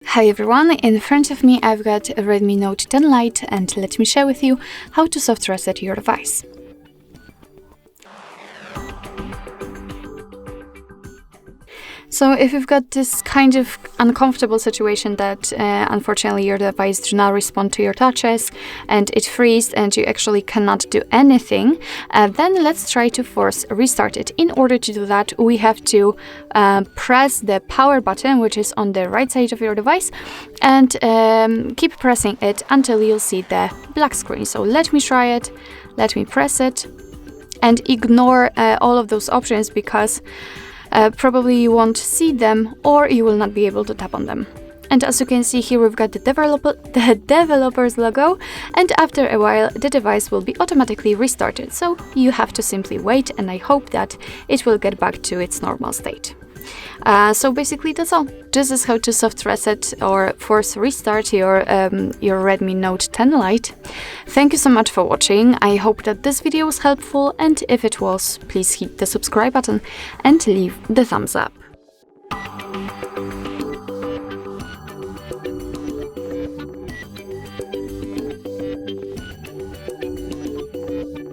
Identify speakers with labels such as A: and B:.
A: Hi everyone, in front of me I've got a Redmi Note 10 Lite and let me share with you how to soft reset your device. So if you've got this kind of uncomfortable situation that unfortunately your device do not respond to your touches and it freezes and you actually cannot do anything, then let's try to force restart it. In order to do that, we have to press the power button, which is on the right side of your device, and keep pressing it until you'll see the black screen. So let me try it, let me press it, and ignore all of those options because probably you won't see them or you will not be able to tap on them. And as you can see here, we've got the developer's logo, and after a while the device will be automatically restarted. So you have to simply wait, and I hope that it will get back to its normal state. So basically that's all. This is how to soft reset or force restart your Redmi Note 10 Lite. Thank you so much for watching. I hope that this video was helpful, and if it was, please hit the subscribe button and leave the thumbs up.